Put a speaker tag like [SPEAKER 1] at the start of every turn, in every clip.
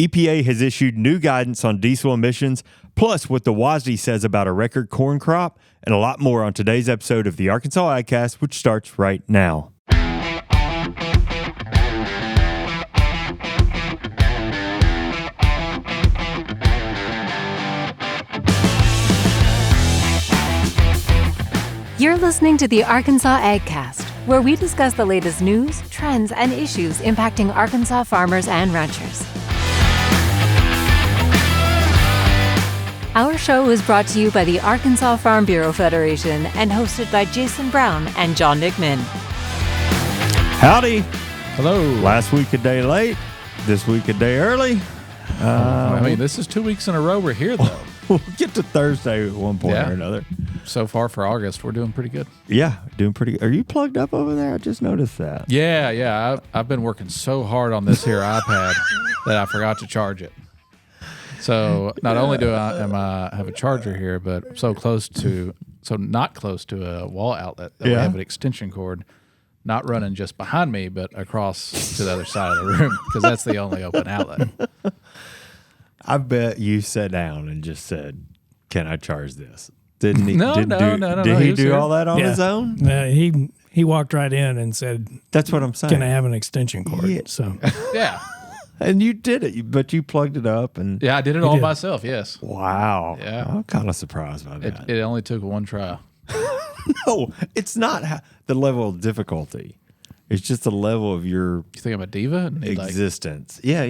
[SPEAKER 1] EPA has issued new guidance on diesel emissions, plus what the WASDE says about a record corn crop, and a lot more on today's episode of the Arkansas AgCast, which starts right now.
[SPEAKER 2] You're listening to the Arkansas AgCast, where we discuss the latest news, trends, and issues impacting Arkansas farmers and ranchers. Our show is brought to you by the Arkansas Farm Bureau Federation and hosted by Jason Brown and John Nickman.
[SPEAKER 1] Howdy.
[SPEAKER 3] Hello.
[SPEAKER 1] Last week a day late, this week a day early.
[SPEAKER 3] This is 2 weeks in a row we're here, though.
[SPEAKER 1] We'll get to Thursday at one point or another.
[SPEAKER 3] So far for August, we're doing pretty good.
[SPEAKER 1] Yeah, doing pretty good. Are you plugged up over there? I just noticed that.
[SPEAKER 3] Yeah. I've been working so hard on this here iPad that I forgot to charge it. So not only am I have a charger here, but I'm not close to a wall outlet that we have an extension cord, not running just behind me, but across to the other side of the room because that's the only open outlet.
[SPEAKER 1] I bet you sat down and just said, "Can I charge this?" Didn't he?
[SPEAKER 3] No.
[SPEAKER 1] Did he do all that on his own?
[SPEAKER 4] He walked right in and said,
[SPEAKER 1] "That's what I'm saying.
[SPEAKER 4] Can I have an extension cord?"
[SPEAKER 1] Yeah.
[SPEAKER 4] So
[SPEAKER 3] Yeah.
[SPEAKER 1] And you did it, but you plugged it up and
[SPEAKER 3] Yeah, I did it all myself, yes.
[SPEAKER 1] wow.
[SPEAKER 3] Yeah.
[SPEAKER 1] I'm kind of surprised by that.
[SPEAKER 3] It only took one try.
[SPEAKER 1] No, it's not the level of difficulty. It's just the level of your
[SPEAKER 3] You think I'm a diva?
[SPEAKER 1] existence. Yeah.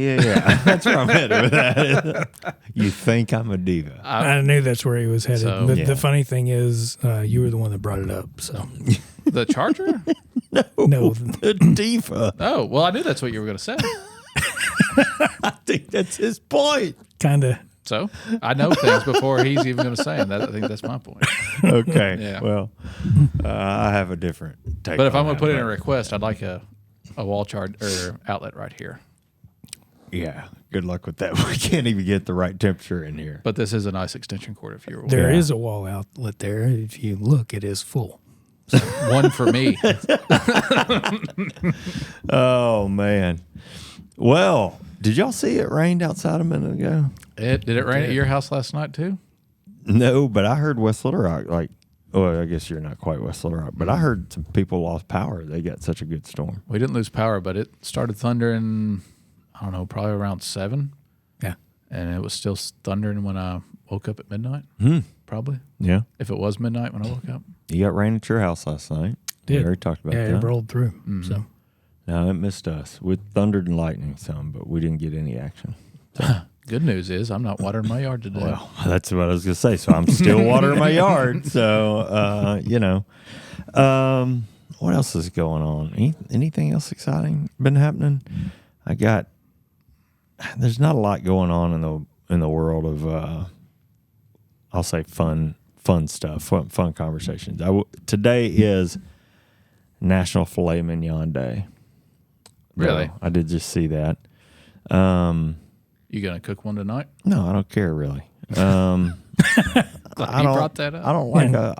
[SPEAKER 1] That's where I'm headed with that. You think I'm a diva.
[SPEAKER 4] I knew that's where he was headed.
[SPEAKER 3] So-
[SPEAKER 4] The funny thing is, you were the one that brought it up. So
[SPEAKER 3] The charger?
[SPEAKER 4] no,
[SPEAKER 1] The diva.
[SPEAKER 3] Oh, well, I knew that's what you were going to say.
[SPEAKER 1] I think that's his point.
[SPEAKER 4] kind of.
[SPEAKER 3] So I know things before he's even going to say them. I think that's my point.
[SPEAKER 1] Okay.
[SPEAKER 3] Yeah.
[SPEAKER 1] Well, I have a different take.
[SPEAKER 3] But if I'm
[SPEAKER 1] going
[SPEAKER 3] to put in a request, I'd like a wall charge or outlet right here.
[SPEAKER 1] yeah, good luck with that. We can't even get the right temperature in here.
[SPEAKER 3] But this is a nice extension cord if you're
[SPEAKER 4] There
[SPEAKER 1] Yeah.
[SPEAKER 4] is a wall outlet there. If you look, it is full.
[SPEAKER 3] one for me.
[SPEAKER 1] Oh man. Well, did y'all see it rained outside a minute ago?
[SPEAKER 3] Did it rain at your house last night too?
[SPEAKER 1] No, but I heard West Little Rock, I guess you're not quite West Little Rock, but I heard some people lost power. They got such a good storm.
[SPEAKER 3] We didn't lose power, but it started thundering, I don't know, probably around 7.
[SPEAKER 4] Yeah.
[SPEAKER 3] And it was still thundering when I woke up at midnight, probably.
[SPEAKER 1] Yeah.
[SPEAKER 3] If it was midnight when I woke up.
[SPEAKER 1] You got rain at your house last night.
[SPEAKER 4] Did.
[SPEAKER 1] We already talked about
[SPEAKER 4] Yeah,
[SPEAKER 1] that.
[SPEAKER 4] it rolled through. So
[SPEAKER 1] No, it missed us. We thundered and lightning some, but we didn't get any action.
[SPEAKER 3] Good news is I'm not watering my yard today.
[SPEAKER 1] Well, that's what I was going to say. So I'm still watering my yard. So, what else is going on? Anything else exciting been happening? There's not a lot going on in the world of, I'll say fun stuff, fun conversations. Today is National Filet Mignon Day.
[SPEAKER 3] Really?
[SPEAKER 1] So I did just see that.
[SPEAKER 3] You going to cook one tonight?
[SPEAKER 1] No, I don't care really.
[SPEAKER 3] Glad you brought that up.
[SPEAKER 1] I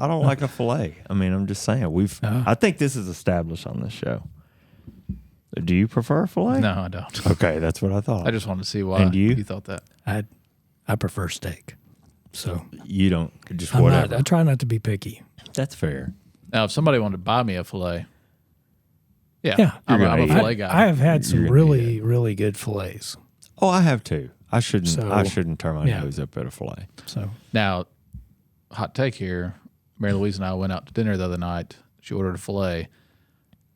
[SPEAKER 1] don't like a fillet. I mean, I'm just saying I think this is established on this show. Do you prefer a fillet?
[SPEAKER 3] No, I don't.
[SPEAKER 1] Okay, that's what I thought.
[SPEAKER 3] I just wanted to see why
[SPEAKER 1] And you?
[SPEAKER 3] thought that.
[SPEAKER 4] I prefer steak. So
[SPEAKER 1] You don't just
[SPEAKER 4] I'm
[SPEAKER 1] whatever.
[SPEAKER 4] not, I try not to be picky.
[SPEAKER 1] That's fair.
[SPEAKER 3] Now, if somebody wanted to buy me a filet,
[SPEAKER 4] Yeah.
[SPEAKER 3] I'm a
[SPEAKER 1] You're gonna
[SPEAKER 3] filet guy.
[SPEAKER 4] I have had some
[SPEAKER 1] You're gonna
[SPEAKER 4] really, really good fillets.
[SPEAKER 1] Oh, I have too. I shouldn't
[SPEAKER 4] So,
[SPEAKER 1] turn my
[SPEAKER 4] yeah.
[SPEAKER 1] nose up at a fillet.
[SPEAKER 4] So
[SPEAKER 3] Now, hot take here. Mary Louise and I went out to dinner the other night. She ordered a filet.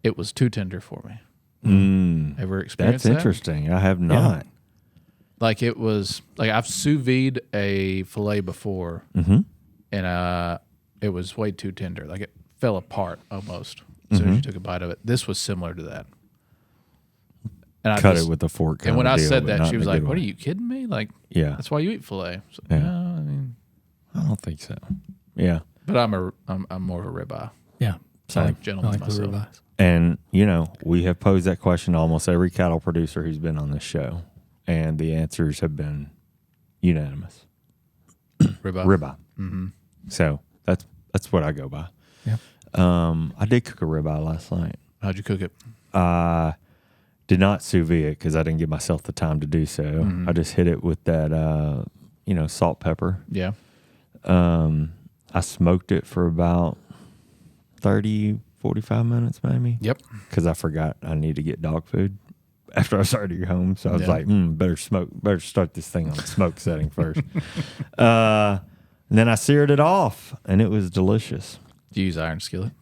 [SPEAKER 3] It was too tender for me. Ever experienced
[SPEAKER 1] That's
[SPEAKER 3] that?
[SPEAKER 1] interesting. I have not.
[SPEAKER 3] Like it was like I've sous vide a filet before, and it was way too tender. Like it fell apart almost as soon as you took a bite of it. This was similar to that. And I
[SPEAKER 1] Cut it with a fork.
[SPEAKER 3] And when I said that, she
[SPEAKER 1] she
[SPEAKER 3] was like, "What are you kidding me? Like,
[SPEAKER 1] Yeah.
[SPEAKER 3] that's why you eat filet." So,
[SPEAKER 1] Yeah.
[SPEAKER 3] no, I mean,
[SPEAKER 1] I don't think so. Yeah.
[SPEAKER 3] but I'm more of a ribeye.
[SPEAKER 4] yeah.
[SPEAKER 3] I like
[SPEAKER 4] I
[SPEAKER 3] gentlemen
[SPEAKER 4] like the
[SPEAKER 3] myself.
[SPEAKER 4] ribeyes.
[SPEAKER 1] And, we have posed that question to almost every cattle producer who's been on this show. And the answers have been unanimous.
[SPEAKER 3] Ribeye.
[SPEAKER 1] Ribeye. Mm-hmm. So that's what I go by.
[SPEAKER 4] Yeah.
[SPEAKER 1] I did cook a ribeye last night.
[SPEAKER 3] How'd you cook it?
[SPEAKER 1] Did not sous vide it because I didn't give myself the time to do so. I just hit it with that, salt, pepper.
[SPEAKER 3] Yeah.
[SPEAKER 1] I smoked it for about 30, 45 minutes maybe.
[SPEAKER 3] Yep.
[SPEAKER 1] Because I forgot I need to get dog food after I started home. So I was like, better start this thing on smoke setting first. And then I seared it off, and it was delicious.
[SPEAKER 3] Do you use iron skillet?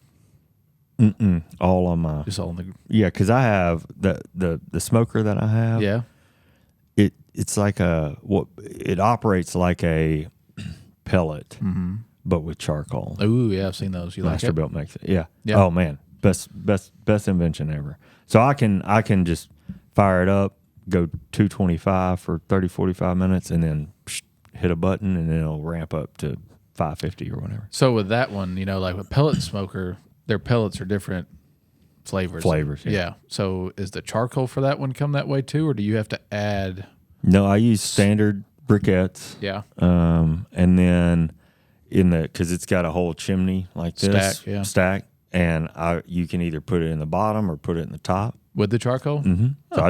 [SPEAKER 1] All on my...
[SPEAKER 3] Just all in the...
[SPEAKER 1] Yeah, because I have the smoker that I have.
[SPEAKER 3] Yeah.
[SPEAKER 1] It's like it operates like a pellet, but with charcoal.
[SPEAKER 3] Ooh, yeah, I've seen those. You like it?
[SPEAKER 1] Masterbuilt makes it. Yeah.
[SPEAKER 3] Yeah.
[SPEAKER 1] Oh man, best invention ever. So I can just fire it up, go 225 for 30, 45 minutes, and then hit a button, and then it'll ramp up to 550 or whatever.
[SPEAKER 3] So with that one, like a pellet smoker, their pellets are different flavors.
[SPEAKER 1] Yeah.
[SPEAKER 3] So is the charcoal for that one come that way too, or do you have to add?
[SPEAKER 1] No, I use standard briquettes.
[SPEAKER 3] Yeah.
[SPEAKER 1] And then because it's got a whole chimney like this stack, and you can either put it in the bottom or put it in the top
[SPEAKER 3] With the charcoal.
[SPEAKER 1] So I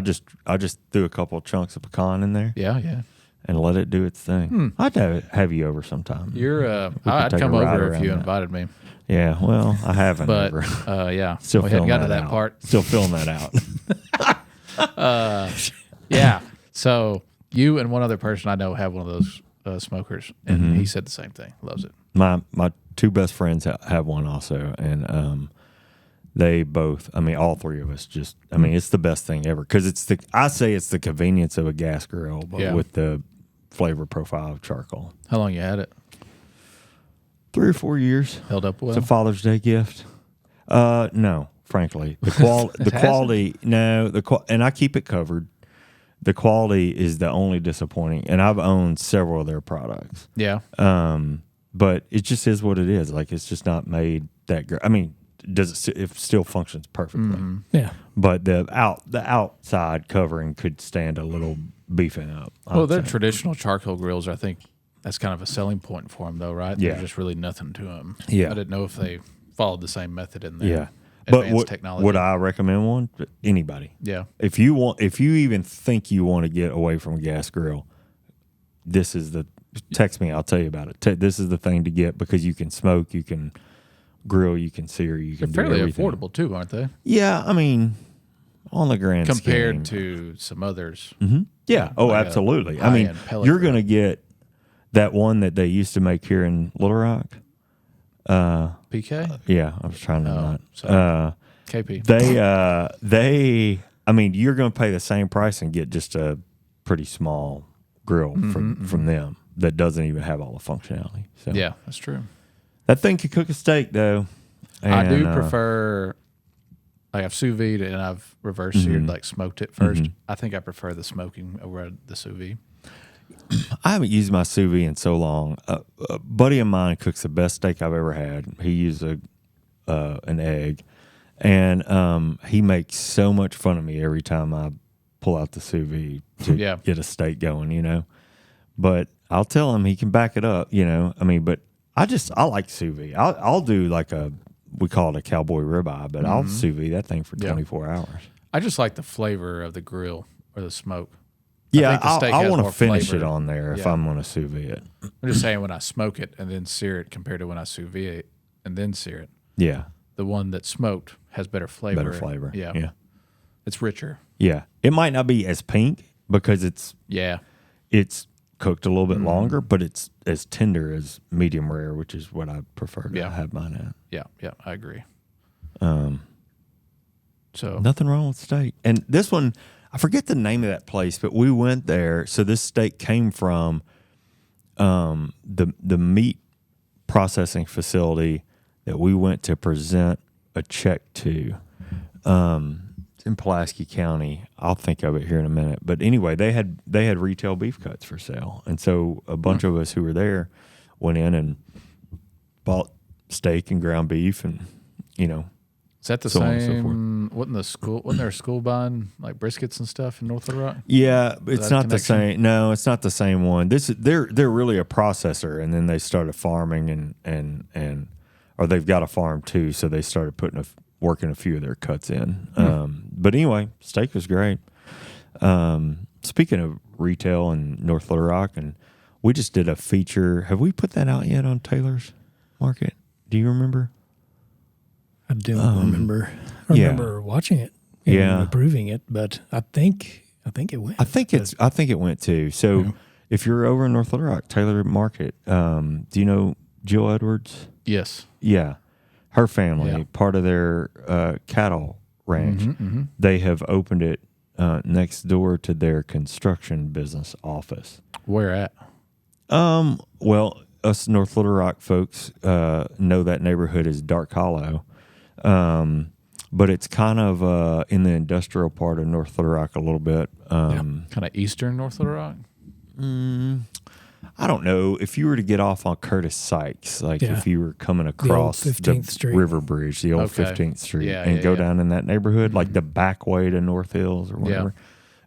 [SPEAKER 1] just threw a couple of chunks of pecan in there.
[SPEAKER 3] Yeah.
[SPEAKER 1] And let it do its thing. I'd have you over sometime.
[SPEAKER 3] I'd
[SPEAKER 1] take
[SPEAKER 3] come
[SPEAKER 1] a ride
[SPEAKER 3] over if
[SPEAKER 1] around
[SPEAKER 3] you
[SPEAKER 1] that.
[SPEAKER 3] invited me.
[SPEAKER 1] Yeah, well, I haven't
[SPEAKER 3] But
[SPEAKER 1] ever.
[SPEAKER 3] yeah,
[SPEAKER 1] Still
[SPEAKER 3] we hadn't
[SPEAKER 1] filling
[SPEAKER 3] got to
[SPEAKER 1] that
[SPEAKER 3] that
[SPEAKER 1] out.
[SPEAKER 3] part.
[SPEAKER 1] Still filling that out.
[SPEAKER 3] Yeah. So you and one other person I know have one of those smokers, and he said the same thing. Loves it.
[SPEAKER 1] My two best friends have one also, and they both. I mean, all three of us just. I mean, it's the best thing ever because I say it's the convenience of a gas grill, but with the flavor profile of charcoal.
[SPEAKER 3] How long you had it?
[SPEAKER 1] 3 or 4 years.
[SPEAKER 3] Held up well.
[SPEAKER 1] It's a Father's Day gift. No, frankly, the quality. No, and I keep it covered. The quality is the only disappointing, and I've owned several of their products.
[SPEAKER 3] Yeah.
[SPEAKER 1] But it just is what it is. Like it's just not made that great. I mean, it still functions perfectly.
[SPEAKER 4] Yeah.
[SPEAKER 1] But the outside covering could stand a little beefing up.
[SPEAKER 3] Well, they're traditional charcoal grills. I think that's kind of a selling point for them, though, right?
[SPEAKER 1] Yeah.
[SPEAKER 3] There's just really nothing to them.
[SPEAKER 1] Yeah.
[SPEAKER 3] I didn't know if they followed the same method in their
[SPEAKER 1] But
[SPEAKER 3] advanced technology.
[SPEAKER 1] would I recommend one? Anybody.
[SPEAKER 3] Yeah.
[SPEAKER 1] If you even think you want to get away from a gas grill, this is text me. I'll tell you about it. This is the thing to get because you can smoke, you can grill, you can sear, you can
[SPEAKER 3] They're
[SPEAKER 1] do
[SPEAKER 3] fairly
[SPEAKER 1] everything.
[SPEAKER 3] affordable, too, aren't they?
[SPEAKER 1] Yeah, I mean, on the grand
[SPEAKER 3] Compared
[SPEAKER 1] scheme.
[SPEAKER 3] to some others.
[SPEAKER 1] Yeah. Oh,
[SPEAKER 3] like a
[SPEAKER 1] absolutely. I mean,
[SPEAKER 3] high-end pellet
[SPEAKER 1] you're
[SPEAKER 3] grill.
[SPEAKER 1] going to get that one that they used to make here in Little Rock.
[SPEAKER 3] PK?
[SPEAKER 1] Yeah, I was trying to not.
[SPEAKER 3] sorry. KP.
[SPEAKER 1] I mean, you're going to pay the same price and get just a pretty small grill from them that doesn't even have all the functionality. So
[SPEAKER 3] Yeah, that's true.
[SPEAKER 1] that thing can cook a steak though.
[SPEAKER 3] I do
[SPEAKER 1] And,
[SPEAKER 3] prefer, like I've sous vide and I've reverse seared, like smoked it 1st. I think I prefer the smoking over the sous vide.
[SPEAKER 1] I haven't used my sous vide in so long. A buddy of mine cooks the best steak I've ever had. He used an egg, and he makes so much fun of me every time I pull out the sous vide to get a steak going. But I'll tell him he can back it up. I mean, but I like sous vide. I'll do like we call it a cowboy ribeye, but I'll sous vide that thing for 24 hours.
[SPEAKER 3] I just like the flavor of the grill or the smoke.
[SPEAKER 1] Yeah,
[SPEAKER 3] I think the steak
[SPEAKER 1] I
[SPEAKER 3] has
[SPEAKER 1] want to
[SPEAKER 3] more
[SPEAKER 1] finish
[SPEAKER 3] flavor.
[SPEAKER 1] it on there if
[SPEAKER 3] Yeah.
[SPEAKER 1] I'm going to sous vide it.
[SPEAKER 3] I'm just saying when I smoke it and then sear it compared to when I sous vide it and then sear it,
[SPEAKER 1] Yeah,
[SPEAKER 3] the one that's smoked has better flavor.
[SPEAKER 1] better flavor.
[SPEAKER 3] Yeah. It's richer.
[SPEAKER 1] Yeah. It might not be as pink because it's
[SPEAKER 3] Yeah.
[SPEAKER 1] cooked a little bit longer, but it's as tender as medium rare, which is what I prefer to have mine at.
[SPEAKER 3] Yeah, I agree. So
[SPEAKER 1] Nothing wrong with steak. And this one, I forget the name of that place, but we went there. So this steak came from the meat processing facility that we went to present a check to. It's in Pulaski County. I'll think of it here in a minute. But anyway, they had retail beef cuts for sale, and so a bunch of us who were there went in and bought steak and ground beef, and
[SPEAKER 3] is that the
[SPEAKER 1] so on and so
[SPEAKER 3] same? Wasn't there a school buying like briskets and stuff in North Little Rock?
[SPEAKER 1] Yeah, it's
[SPEAKER 3] that
[SPEAKER 1] not the
[SPEAKER 3] connection?
[SPEAKER 1] same. No, it's not the same one. They're really a processor, and then they started farming or they've got a farm too, so they started working a few of their cuts in. But anyway, steak was great. Speaking of retail in North Little Rock, and we just did a feature. Have we put that out yet on Taylor's Market? Do you remember?
[SPEAKER 4] I don't remember. I remember watching it and approving it, but I think it went.
[SPEAKER 1] I think it went too. So if you're over in North Little Rock, Taylor Market, do you know Jill Edwards?
[SPEAKER 3] Yes.
[SPEAKER 1] Yeah. Her family, part of their cattle ranch, they have opened it next door to their construction business office.
[SPEAKER 3] Where at?
[SPEAKER 1] Well, us North Little Rock folks know that neighborhood is Dark Hollow, but it's kind of in the industrial part of North Little Rock a little bit.
[SPEAKER 3] Kind of eastern North Little Rock?
[SPEAKER 1] I don't know. If you were to get off on Curtis Sykes, if you were coming across the
[SPEAKER 4] 15th Street.
[SPEAKER 1] River Bridge, the old 15th Street, and go down in that neighborhood, like the back way to North Hills or whatever.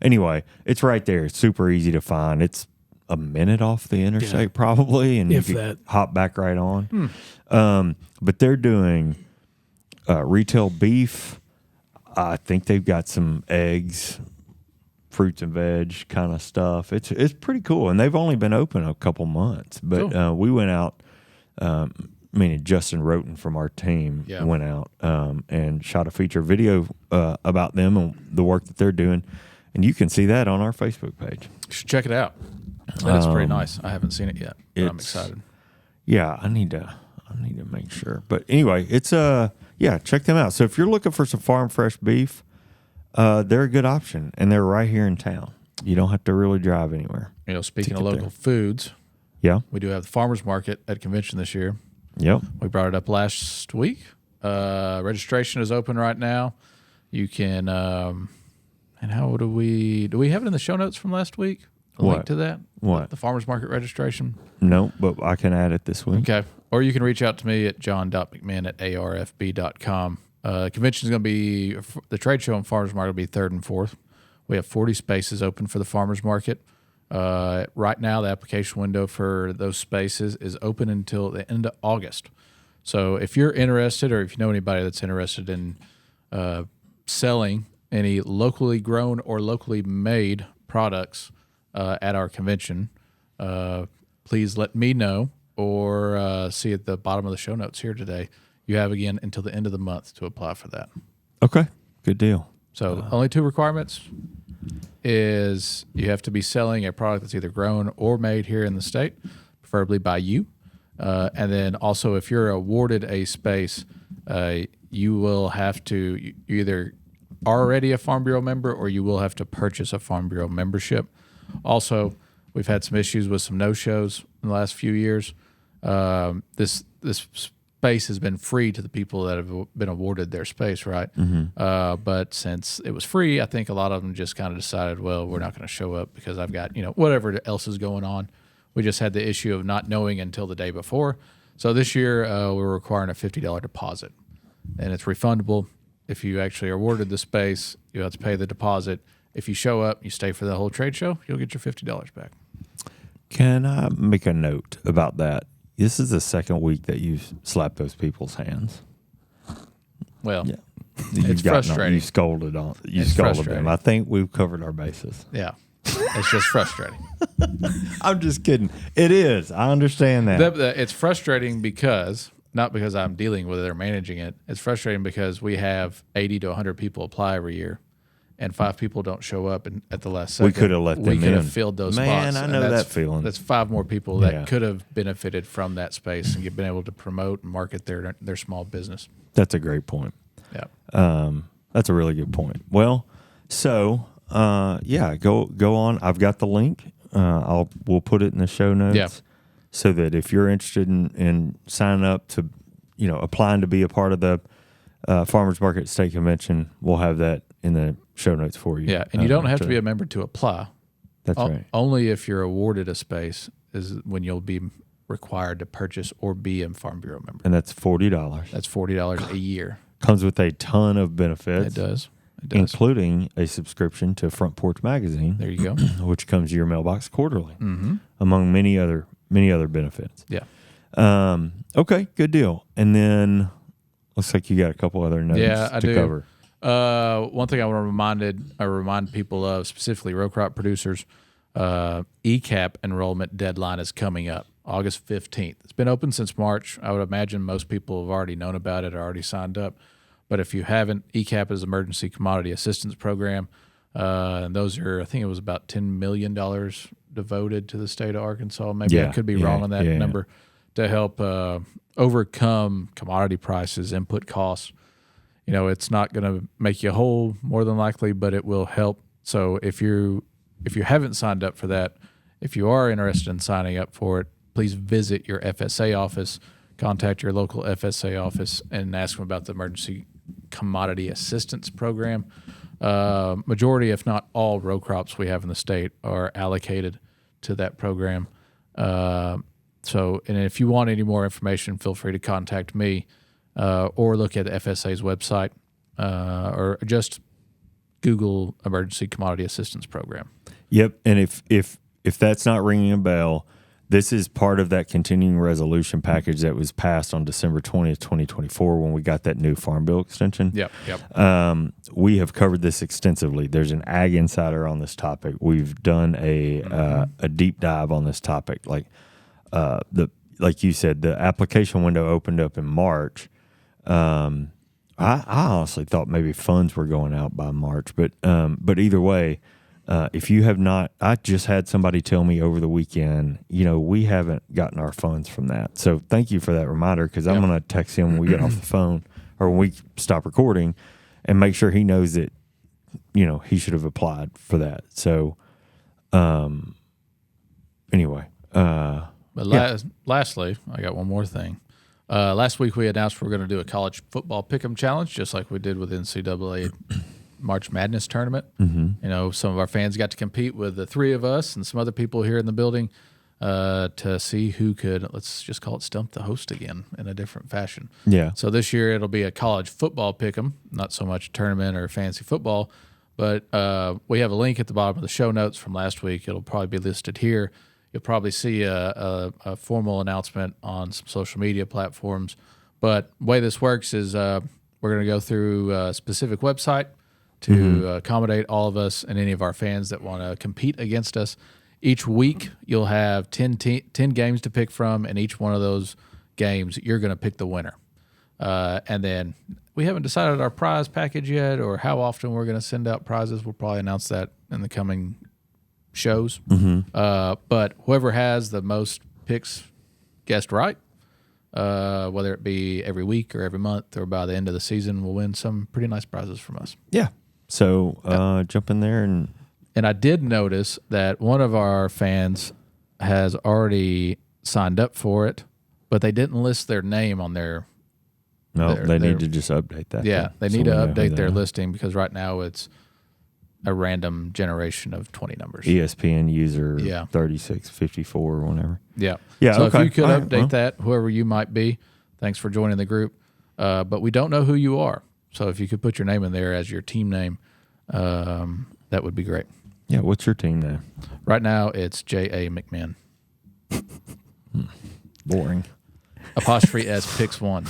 [SPEAKER 1] Anyway, it's right there. It's super easy to find. It's a minute off the interstate probably, and
[SPEAKER 4] If
[SPEAKER 1] you
[SPEAKER 4] that.
[SPEAKER 1] can hop back right on. But they're doing retail beef. I think they've got some eggs, fruits and veg kind of stuff. It's pretty cool, and they've only been open a couple months. But we went out. Meaning Justin Roten from our team went out and shot a feature video about them and the work that they're doing, and you can see that on our Facebook page.
[SPEAKER 3] You should check it out. That is pretty nice. I haven't seen it yet, but I'm excited.
[SPEAKER 1] Yeah, I need to make sure. But anyway, it's check them out. So if you're looking for some farm fresh beef, they're a good option, and they're right here in town. You don't have to really drive anywhere.
[SPEAKER 3] Speaking of local foods, we do have the farmers market at convention this year.
[SPEAKER 1] Yep.
[SPEAKER 3] We brought it up last week. Registration is open right now. You can, and how do we have it in the show notes from last week? A link to that?
[SPEAKER 1] What?
[SPEAKER 3] The farmers market registration?
[SPEAKER 1] No, but I can add it this week.
[SPEAKER 3] Okay. Or you can reach out to me at john.mcmahon@arfb.com. Convention is going to be, the trade show and farmers market will be 3rd and 4th. We have 40 spaces open for the farmers market. Right now, the application window for those spaces is open until the end of August. So if you're interested, or if you know anybody that's interested in selling any locally grown or locally made products at our convention, please let me know, or see at the bottom of the show notes here today. You have, again, until the end of the month to apply for that.
[SPEAKER 1] Okay, good deal.
[SPEAKER 3] So only 2 requirements is you have to be selling a product that's either grown or made here in the state, preferably by you. And then also, if you're awarded a space, you will have to, you either already a Farm Bureau member, or you will have to purchase a Farm Bureau membership. Also, we've had some issues with some no-shows in the last few years. This space has been free to the people that have been awarded their space, right? But since it was free, I think a lot of them just kind of decided, well, we're not going to show up because I've got, whatever else is going on. We just had the issue of not knowing until the day before. So this year, we're requiring a $50 deposit, and it's refundable. If you actually are awarded the space, you have to pay the deposit. If you show up, you stay for the whole trade show, you'll get your $50 back.
[SPEAKER 1] Can I make a note about that? This is the second week that you've slapped those people's hands.
[SPEAKER 3] Well, it's frustrating.
[SPEAKER 1] You scolded them. I think we've covered our bases.
[SPEAKER 3] Yeah. It's just frustrating.
[SPEAKER 1] I'm just kidding. It is. I understand that.
[SPEAKER 3] It's frustrating because, not because I'm dealing with it or managing it. It's frustrating because we have 80 to 100 people apply every year, and 5 people don't show up at the last second.
[SPEAKER 1] We could have let them in.
[SPEAKER 3] We could have filled those spots.
[SPEAKER 1] Man, I know that feeling.
[SPEAKER 3] That's 5 more people that could have benefited from that space and been able to promote and market their small business.
[SPEAKER 1] That's a great point.
[SPEAKER 3] Yeah.
[SPEAKER 1] That's a really good point. Well, so go on. I've got the link. We'll put it in the show notes, so that if you're interested in signing up to, applying to be a part of the Farmers Market State Convention, we'll have that in the show notes for you.
[SPEAKER 3] Yeah, and you don't have to be a member to apply.
[SPEAKER 1] That's right.
[SPEAKER 3] Only if you're awarded a space is when you'll be required to purchase or be a Farm Bureau member.
[SPEAKER 1] And that's $40.
[SPEAKER 3] That's $40 a year.
[SPEAKER 1] Comes with a ton of benefits.
[SPEAKER 3] It does.
[SPEAKER 1] Including a subscription to Front Porch Magazine.
[SPEAKER 3] There you go.
[SPEAKER 1] Which comes to your mailbox quarterly, among many other benefits.
[SPEAKER 3] Yeah.
[SPEAKER 1] Okay, good deal. And then looks like you got a couple other notes to cover.
[SPEAKER 3] One thing I want to remind people of, specifically row crop producers, ECAP enrollment deadline is coming up August 15th. It's been open since March. I would imagine most people have already known about it or already signed up. But if you haven't, ECAP is Emergency Commodity Assistance Program. And those are, I think it was about $10 million devoted to the state of Arkansas. Maybe I could be wrong on that number, to help overcome commodity prices, input costs. You know, it's not going to make you whole more than likely, but it will help. So if you haven't signed up for that, if you are interested in signing up for it, please visit your FSA office, contact your local FSA office, and ask them about the Emergency Commodity Assistance Program. Majority, if not all, row crops we have in the state are allocated to that program. So, and if you want any more information, feel free to contact me or look at the FSA's website or just Google Emergency Commodity Assistance Program.
[SPEAKER 1] Yep, and if that's not ringing a bell, this is part of that continuing resolution package that was passed on December 20th, 2024 when we got that new Farm Bill extension.
[SPEAKER 3] Yep.
[SPEAKER 1] We have covered this extensively. There's an Ag Insider on this topic. We've done a deep dive on this topic. Like you said, the application window opened up in March. I honestly thought maybe funds were going out by March, but either way, if you have not, I just had somebody tell me over the weekend, we haven't gotten our funds from that. So thank you for that reminder, because I'm going to text him when we get off the phone or when we stop recording and make sure he knows that, he should have applied for that. So, anyway.
[SPEAKER 3] Lastly, I got one more thing. Last week we announced we're going to do a college football pick'em challenge, just like we did with NCAA March Madness tournament. Mm-hmm. Some of our fans got to compete with the three of us and some other people here in the building to see who could, let's just call it stump the host again in a different fashion.
[SPEAKER 1] Yeah.
[SPEAKER 3] So this year it'll be a college football pick'em, not so much a tournament or fantasy football, but we have a link at the bottom of the show notes from last week. It'll probably be listed here. You'll probably see a formal announcement on some social media platforms. But the way this works is we're going to go through a specific website to accommodate all of us and any of our fans that want to compete against us. Each week, you'll have 10 games to pick from, and each one of those games, you're going to pick the winner. And then we haven't decided our prize package yet or how often we're going to send out prizes. We'll probably announce that in the coming shows. But whoever has the most picks guessed right, whether it be every week or every month or by the end of the season, will win some pretty nice prizes from us.
[SPEAKER 1] Yeah. So jump in there.
[SPEAKER 3] And I did notice that one of our fans has already signed up for it, but they didn't list their name on their.
[SPEAKER 1] No, they need to just update that.
[SPEAKER 3] Yeah, they need to update their listing, because right now it's a random generation of 20 numbers.
[SPEAKER 1] ESPN user 3654 or whatever.
[SPEAKER 3] Yeah.
[SPEAKER 1] So
[SPEAKER 3] if you could update that, whoever you might be, thanks for joining the group. But we don't know who you are. So if you could put your name in there as your team name, that would be great.
[SPEAKER 1] Yeah, what's your team name?
[SPEAKER 3] Right now it's J.A. McMahon.
[SPEAKER 1] Boring.
[SPEAKER 3] Apostrophe S picks one.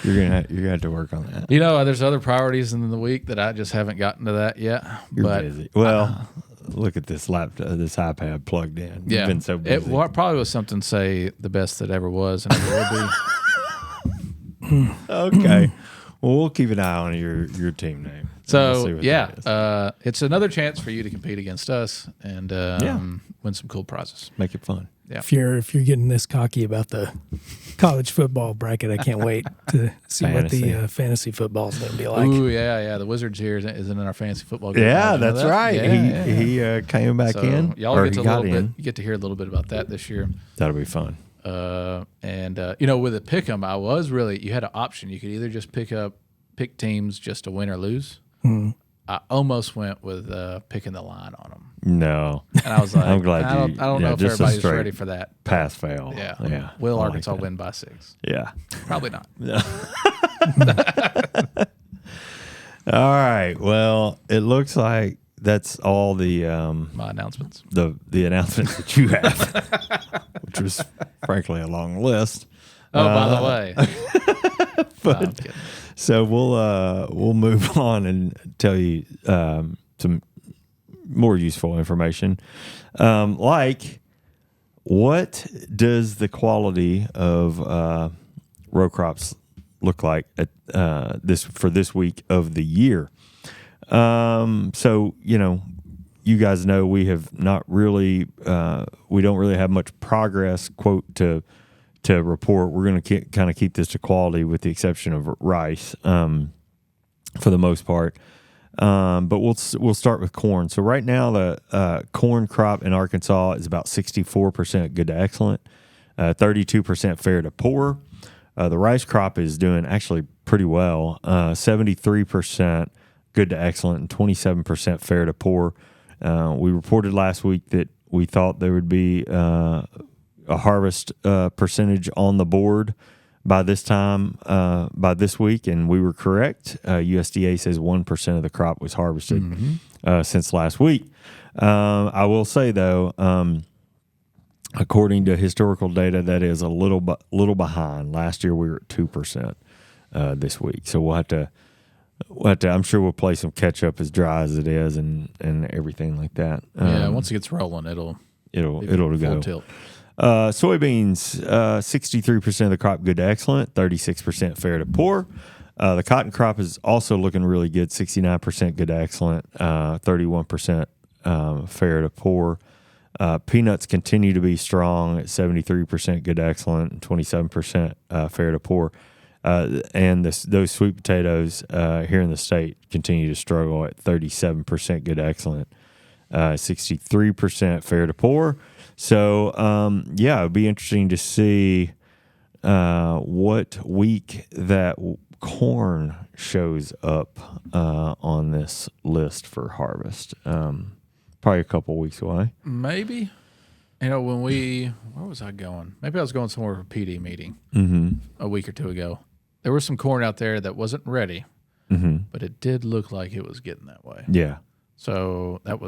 [SPEAKER 1] You're gonna have to work on that.
[SPEAKER 3] There's other priorities in the week that I just haven't gotten to that yet.
[SPEAKER 1] You're busy. Well, look at this laptop, this iPad plugged in. You've been so busy.
[SPEAKER 3] It probably was something, say, the best that ever was and ever will be.
[SPEAKER 1] Okay. Well, we'll keep an eye on your team name.
[SPEAKER 3] So, it's another chance for you to compete against us and win some cool prizes.
[SPEAKER 1] Make it fun.
[SPEAKER 3] Yeah.
[SPEAKER 4] If you're getting this cocky about the college football bracket, I can't wait to see what the fantasy football is going to be like.
[SPEAKER 3] Ooh, yeah. The Wizards here isn't in our fantasy football game.
[SPEAKER 1] Yeah, that's right.
[SPEAKER 3] Yeah,
[SPEAKER 1] he came back in.
[SPEAKER 3] Y'all get to hear a little bit about that this year.
[SPEAKER 1] That'll be fun.
[SPEAKER 3] And with a pick'em, you had an option. You could either just pick teams just to win or lose. I almost went with picking the line on them.
[SPEAKER 1] No,
[SPEAKER 3] and I was like,
[SPEAKER 1] I'm glad
[SPEAKER 3] I don't know if everybody's ready for that.
[SPEAKER 1] Pass fail.
[SPEAKER 3] Yeah. Will Arkansas win by 6?
[SPEAKER 1] Yeah,
[SPEAKER 3] probably not.
[SPEAKER 1] No. All right. Well, it looks like that's all the
[SPEAKER 3] my announcements.
[SPEAKER 1] The announcements that you have, which was frankly a long list.
[SPEAKER 3] Oh, by the way.
[SPEAKER 1] But So we'll move on and tell you some more useful information, like what does the quality of row crops look like at this week of the year. So you guys know we have not really we don't really have much progress quote to report. We're going to kind of keep this to quality with the exception of rice for the most part. But we'll start with corn. So right now the corn crop in Arkansas is about 64% good to excellent, 32% fair to poor. The rice crop is doing actually pretty well, 73% good to excellent and 27% fair to poor. We reported last week that we thought there would be a harvest percentage on the board by this time, by this week, and we were correct. USDA says 1% of the crop was harvested since last week. I will say, though, according to historical data, that is a little behind. Last year we were at 2% this week, so we'll have to. I'm sure we'll play some catch up as dry as it is and everything like that.
[SPEAKER 3] Yeah, once it gets rolling, it'll
[SPEAKER 1] go
[SPEAKER 3] full tilt.
[SPEAKER 1] Soybeans, 63% of the crop good to excellent, 36% fair to poor. The cotton crop is also looking really good, 69% good to excellent, 31% fair to poor. Peanuts continue to be strong at 73% good to excellent and 27% fair to poor. And those sweet potatoes here in the state continue to struggle at 37% good to excellent, 63% fair to poor. So, it'd be interesting to see what week that corn shows up on this list for harvest. Probably a couple weeks away.
[SPEAKER 3] Maybe. Where was I going? Maybe I was going somewhere for a PD meeting a week or two ago. There was some corn out there that wasn't ready, but it did look like it was getting that way.
[SPEAKER 1] Yeah.
[SPEAKER 3] So that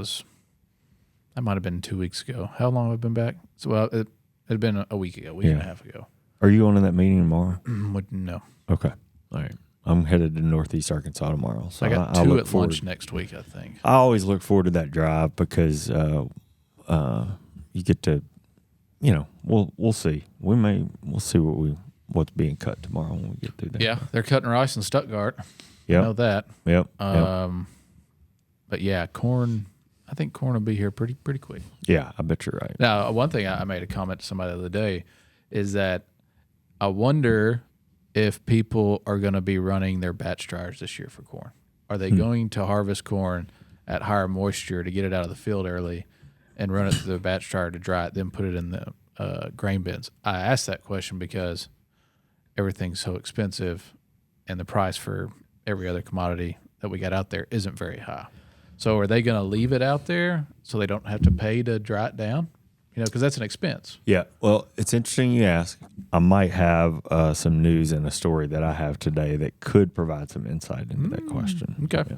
[SPEAKER 3] might have been 2 weeks ago. How long have I been back? So, it had been a week ago, and a half ago.
[SPEAKER 1] Are you going to that meeting tomorrow?
[SPEAKER 3] No.
[SPEAKER 1] Okay. All right. I'm headed to Northeast Arkansas tomorrow. So
[SPEAKER 3] I got two at lunch next week, I think.
[SPEAKER 1] I always look forward to that drive because you get to, we'll see. We'll see what's being cut tomorrow when we get through that.
[SPEAKER 3] Yeah, they're cutting rice in Stuttgart.
[SPEAKER 1] Yeah,
[SPEAKER 3] I know that.
[SPEAKER 1] Yep.
[SPEAKER 3] But yeah, corn. I think corn will be here pretty quick.
[SPEAKER 1] Yeah, I bet you're right.
[SPEAKER 3] Now, one thing I made a comment to somebody the other day is that I wonder if people are going to be running their batch dryers this year for corn. Are they going to harvest corn at higher moisture to get it out of the field early and run it through the batch dryer to dry it, then put it in the grain bins? I asked that question because everything's so expensive and the price for every other commodity that we got out there isn't very high. So are they going to leave it out there so they don't have to pay to dry it down? Because that's an expense.
[SPEAKER 1] Yeah. Well, it's interesting you ask. I might have some news and a story that I have today that could provide some insight into that question.
[SPEAKER 3] Okay.
[SPEAKER 1] Yeah.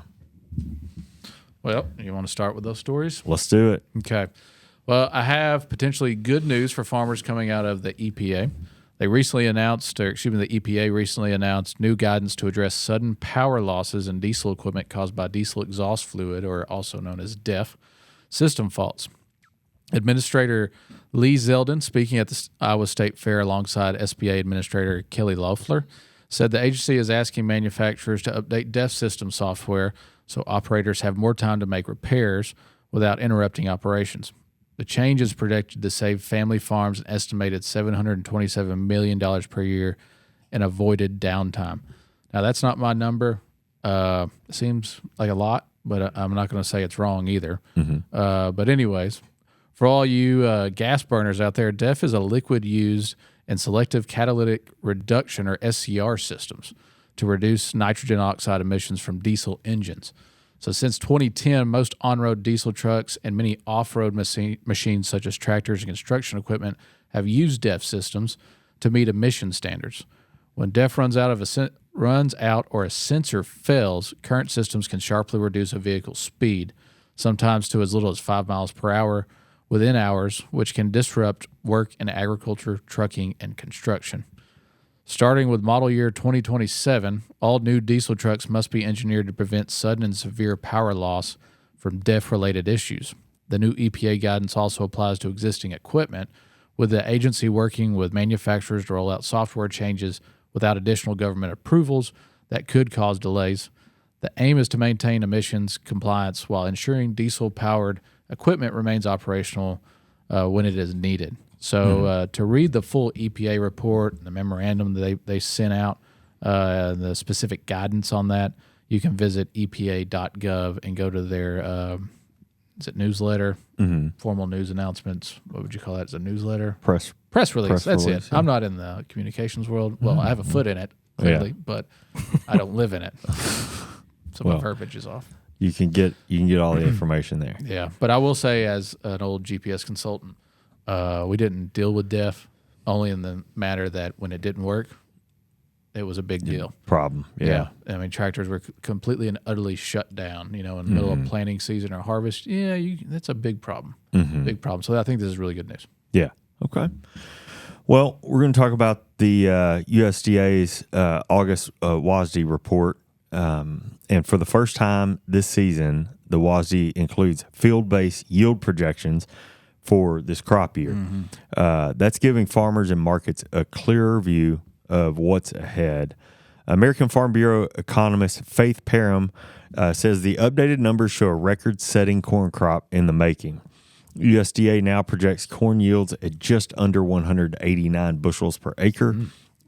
[SPEAKER 3] Well, you want to start with those stories?
[SPEAKER 1] Let's do it.
[SPEAKER 3] Okay. Well, I have potentially good news for farmers coming out of the EPA. The EPA recently announced new guidance to address sudden power losses in diesel equipment caused by diesel exhaust fluid, or also known as DEF, system faults. Administrator Lee Zeldin, speaking at the Iowa State Fair alongside SBA Administrator Kelly Loeffler, said the agency is asking manufacturers to update DEF system software so operators have more time to make repairs without interrupting operations. The change is projected to save family farms an estimated $727 million per year in avoided downtime. Now, that's not my number. It seems like a lot, but I'm not going to say it's wrong either. But anyways, for all you gas burners out there, DEF is a liquid used in selective catalytic reduction, or SCR systems, to reduce nitrogen oxide emissions from diesel engines. So since 2010, most on-road diesel trucks and many off-road machines such as tractors and construction equipment have used DEF systems to meet emission standards. When DEF runs out or a sensor fails, current systems can sharply reduce a vehicle's speed, sometimes to as little as 5 miles per hour within hours, which can disrupt work in agriculture, trucking, and construction. Starting with model year 2027, all new diesel trucks must be engineered to prevent sudden and severe power loss from DEF-related issues. The new EPA guidance also applies to existing equipment, with the agency working with manufacturers to roll out software changes without additional government approvals that could cause delays. The aim is to maintain emissions compliance while ensuring diesel-powered equipment remains operational when it is needed. So to read the full EPA report, the memorandum that they sent out, the specific guidance on that, you can visit EPA.gov and go to their newsletter, formal news announcements. What would you call that? It's a newsletter? Press release. That's it. Yeah. I'm not in the communications world. Well, I have a foot in it, clearly, but I don't live in it. So my verbiage is off.
[SPEAKER 1] You can get all the information there.
[SPEAKER 3] Yeah, but I will say, as an old GPS consultant, we didn't deal with DEF only in the matter that when it didn't work, it was a big deal.
[SPEAKER 1] Problem. Yeah.
[SPEAKER 3] I mean, tractors were completely and utterly shut down, in the middle of planting season or harvest. Yeah, that's a big problem. Big problem. So I think this is really good news.
[SPEAKER 1] Yeah. Okay. Well, we're going to talk about the USDA's August WASDE report. And for the first time this season, the WASDE includes field-based yield projections for this crop year. That's giving farmers and markets a clearer view of what's ahead. American Farm Bureau economist Faith Parham says the updated numbers show a record-setting corn crop in the making. USDA now projects corn yields at just under 189 bushels per acre.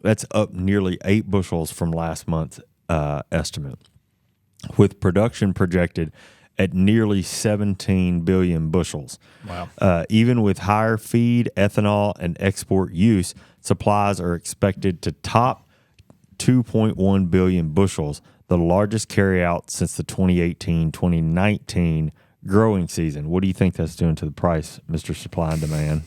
[SPEAKER 1] That's up nearly 8 bushels from last month's estimate, with production projected at nearly 17 billion bushels.
[SPEAKER 3] Wow.
[SPEAKER 1] Even with higher feed, ethanol, and export use, supplies are expected to top 2.1 billion bushels, the largest carryout since the 2018-2019 growing season. What do you think that's doing to the price, Mr. Supply and Demand?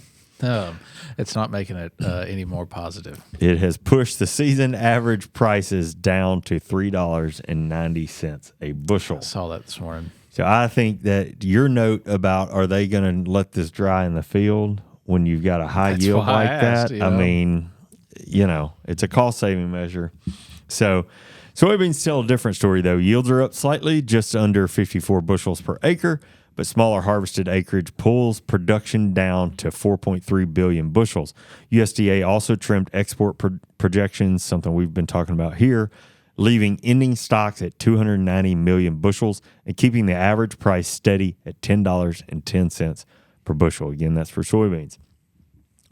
[SPEAKER 3] It's not making it any more positive.
[SPEAKER 1] It has pushed the season average prices down to $3.90 a bushel.
[SPEAKER 3] I saw that this morning.
[SPEAKER 1] So I think that your note about are they going to let this dry in the field when you've got a high yield like that? I mean, it's a cost-saving measure. So soybeans still a different story, though. Yields are up slightly, just under 54 bushels per acre, but smaller harvested acreage pulls production down to 4.3 billion bushels. USDA also trimmed export projections, something we've been talking about here, leaving ending stocks at 290 million bushels and keeping the average price steady at $10.10 per bushel. Again, that's for soybeans.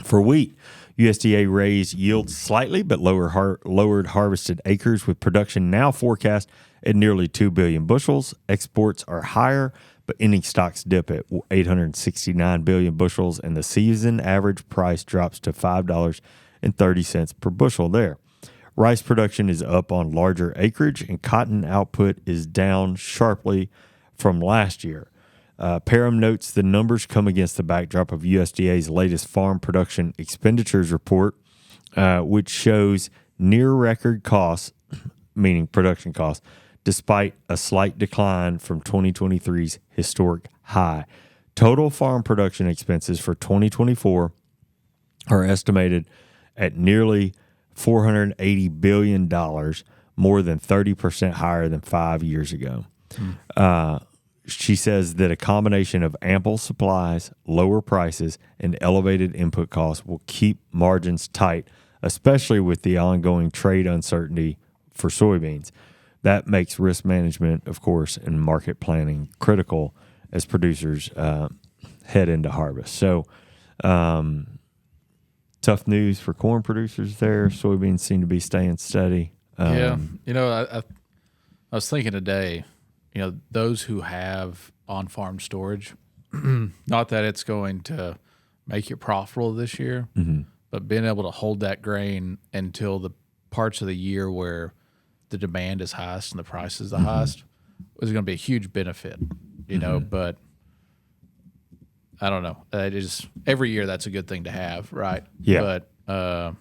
[SPEAKER 1] For wheat, USDA raised yields slightly but lowered harvested acres, with production now forecast at nearly 2 billion bushels. Exports are higher, but ending stocks dip at 869 billion bushels, and the season average price drops to $5.30 per bushel there. Rice production is up on larger acreage, and cotton output is down sharply from last year. Parham notes the numbers come against the backdrop of USDA's latest farm production expenditures report, which shows near record costs, meaning production costs, despite a slight decline from 2023's historic high. Total farm production expenses for 2024 are estimated at nearly $480 billion, more than 30% higher than 5 years ago. She says that a combination of ample supplies, lower prices, and elevated input costs will keep margins tight, especially with the ongoing trade uncertainty for soybeans. That makes risk management, of course, and market planning critical as producers head into harvest. So, tough news for corn producers there. Soybeans seem to be staying steady.
[SPEAKER 3] I was thinking today, those who have on-farm storage, not that it's going to make you profitable this year, but being able to hold that grain until the parts of the year where the demand is highest and the price is the highest is going to be a huge benefit, but I don't know. It is every year that's a good thing to have, right?
[SPEAKER 1] Yeah.
[SPEAKER 3] But I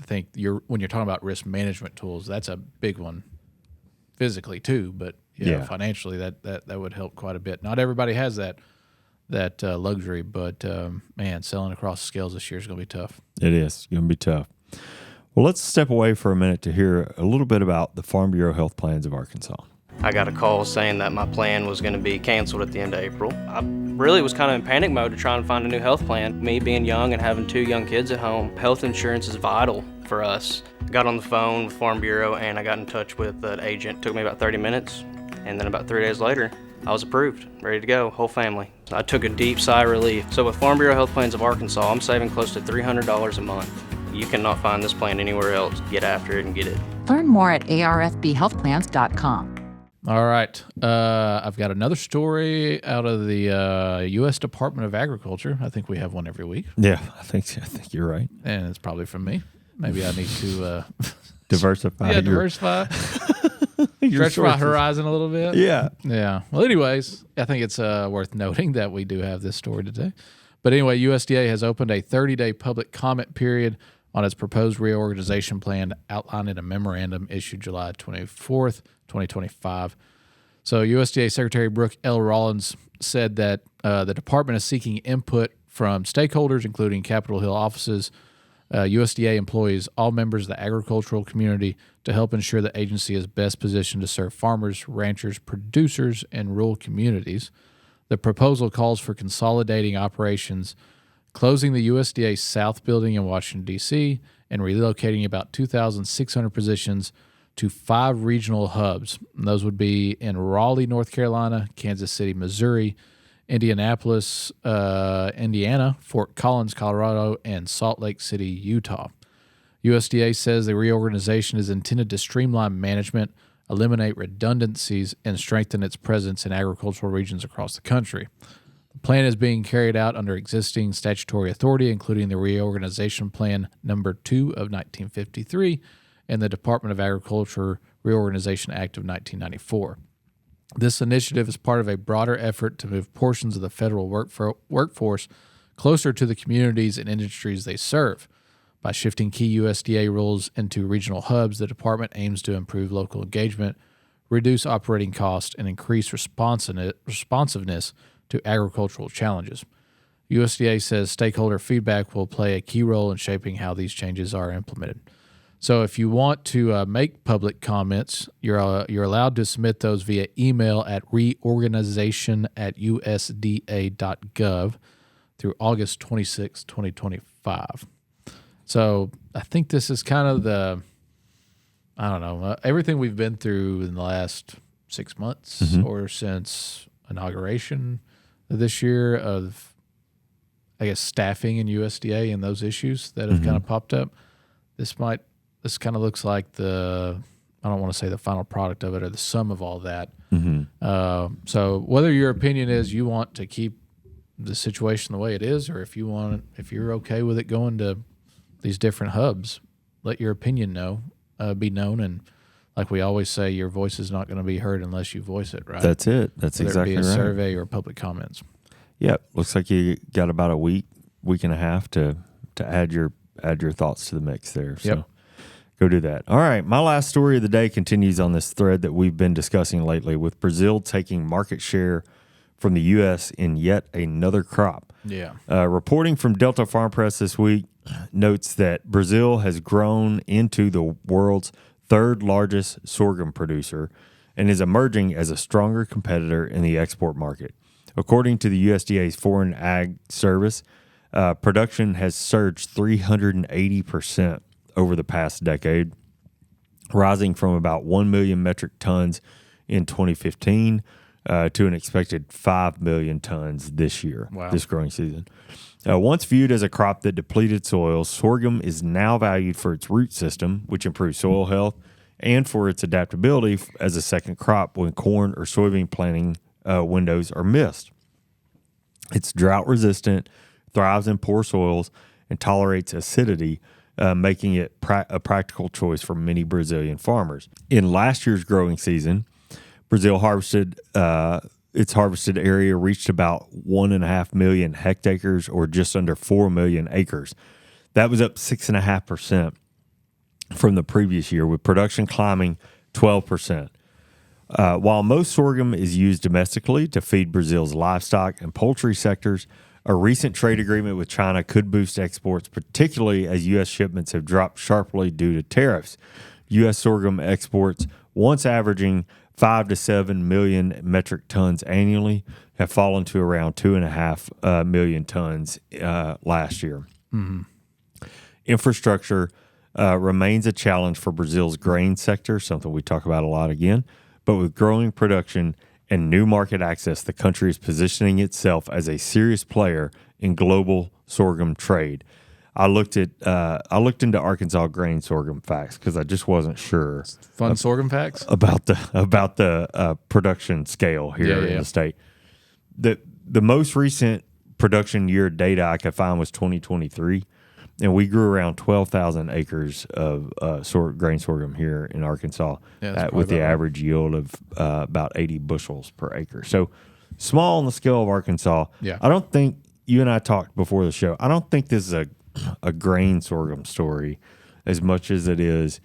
[SPEAKER 3] think when you're talking about risk management tools, that's a big one physically too, but financially that would help quite a bit. Not everybody has that luxury, but man, selling across the scales this year is going to be tough.
[SPEAKER 1] It is going to be tough. Well, let's step away for a minute to hear a little bit about the Farm Bureau Health Plans of Arkansas.
[SPEAKER 5] I got a call saying that my plan was going to be canceled at the end of April. I really was kind of in panic mode to try and find a new health plan. Me being young and having 2 young kids at home, health insurance is vital for us. I got on the phone with Farm Bureau and I got in touch with an agent. It took me about 30 minutes, and then about 3 days later, I was approved, ready to go, whole family. I took a deep sigh of relief. So with Farm Bureau Health Plans of Arkansas, I'm saving close to $300 a month. You cannot find this plan anywhere else. Get after it and get it.
[SPEAKER 6] Learn more at arfbhealthplans.com.
[SPEAKER 3] All right. I've got another story out of the U.S. Department of Agriculture. I think we have one every week.
[SPEAKER 1] Yeah, I think you're right.
[SPEAKER 3] And it's probably from me. Maybe I need to
[SPEAKER 1] diversify.
[SPEAKER 3] Diversify. Stretch my horizon a little bit.
[SPEAKER 1] Yeah.
[SPEAKER 3] Yeah. Well, anyways, I think it's worth noting that we do have this story today. But anyway, USDA has opened a 30-day public comment period on its proposed reorganization plan outlined in a memorandum issued July 24th, 2025. So USDA Secretary Brooke L. Rollins said that the department is seeking input from stakeholders, including Capitol Hill offices, USDA employees, all members of the agricultural community, to help ensure the agency is best positioned to serve farmers, ranchers, producers, and rural communities. The proposal calls for consolidating operations, closing the USDA South Building in Washington, D.C., and relocating about 2,600 positions to 5 regional hubs. And those would be in Raleigh, North Carolina, Kansas City, Missouri, Indianapolis, Indiana, Fort Collins, Colorado, and Salt Lake City, Utah. USDA says the reorganization is intended to streamline management, eliminate redundancies, and strengthen its presence in agricultural regions across the country. The plan is being carried out under existing statutory authority, including the Reorganization Plan Number 2 of 1953 and the Department of Agriculture Reorganization Act of 1994. This initiative is part of a broader effort to move portions of the federal workforce closer to the communities and industries they serve. By shifting key USDA roles into regional hubs, the department aims to improve local engagement, reduce operating costs, and increase responsiveness to agricultural challenges. USDA says stakeholder feedback will play a key role in shaping how these changes are implemented. So if you want to make public comments, you're allowed to submit those via email at reorganization@usda.gov through August 26, 2025. So I think this is kind of everything we've been through in the last 6 months or since inauguration this year of, I guess, staffing in USDA and those issues that have kind of popped up. This kind of looks like I don't want to say the final product of it or the sum of all that. So whether your opinion is you want to keep the situation the way it is, or if you're okay with it going to these different hubs, let your opinion be known. And like we always say, your voice is not going to be heard unless you voice it, right?
[SPEAKER 1] That's it. That's
[SPEAKER 3] whether
[SPEAKER 1] exactly
[SPEAKER 3] it be a
[SPEAKER 1] right.
[SPEAKER 3] survey or public comments.
[SPEAKER 1] Yeah, looks like you got about a week and a half to add your thoughts to the mix there. So go do that. All right, my last story of the day continues on this thread that we've been discussing lately, with Brazil taking market share from the U.S. in yet another crop.
[SPEAKER 3] Yeah.
[SPEAKER 1] Reporting from Delta Farm Press this week notes that Brazil has grown into the world's 3rd largest sorghum producer and is emerging as a stronger competitor in the export market. According to the USDA's Foreign Ag Service, production has surged 380% over the past decade, rising from about 1 million metric tons in 2015 to an expected 5 million tons this year, this growing season. Once viewed as a crop that depleted soils, sorghum is now valued for its root system, which improves soil health, and for its adaptability as a second crop when corn or soybean planting windows are missed. It's drought resistant, thrives in poor soils, and tolerates acidity, making it a practical choice for many Brazilian farmers. In last year's growing season, Brazil its harvested area reached about 1.5 million hectares, or just under 4 million acres. That was up 6.5% from the previous year, with production climbing 12%. While most sorghum is used domestically to feed Brazil's livestock and poultry sectors, A recent trade agreement with China could boost exports, particularly as U.S. shipments have dropped sharply due to tariffs. U.S. sorghum exports, once averaging 5 to 7 million metric tons annually, have fallen to around 2.5 million tons last year. Mm-hmm. Infrastructure remains a challenge for Brazil's grain sector, something we talk about a lot again. But with growing production and new market access, the country is positioning itself as a serious player in global sorghum trade. I looked into Arkansas grain sorghum facts because I just wasn't sure.
[SPEAKER 3] Fun sorghum facts
[SPEAKER 1] about the production scale here in the state. The most recent production year data I could find was 2023, and we grew around 12,000 acres of grain sorghum here in Arkansas with the average yield of about 80 bushels per acre. So small on the scale of Arkansas.
[SPEAKER 3] Yeah.
[SPEAKER 1] I don't think, you and I talked before the show, I don't think this is a grain sorghum story as much as it is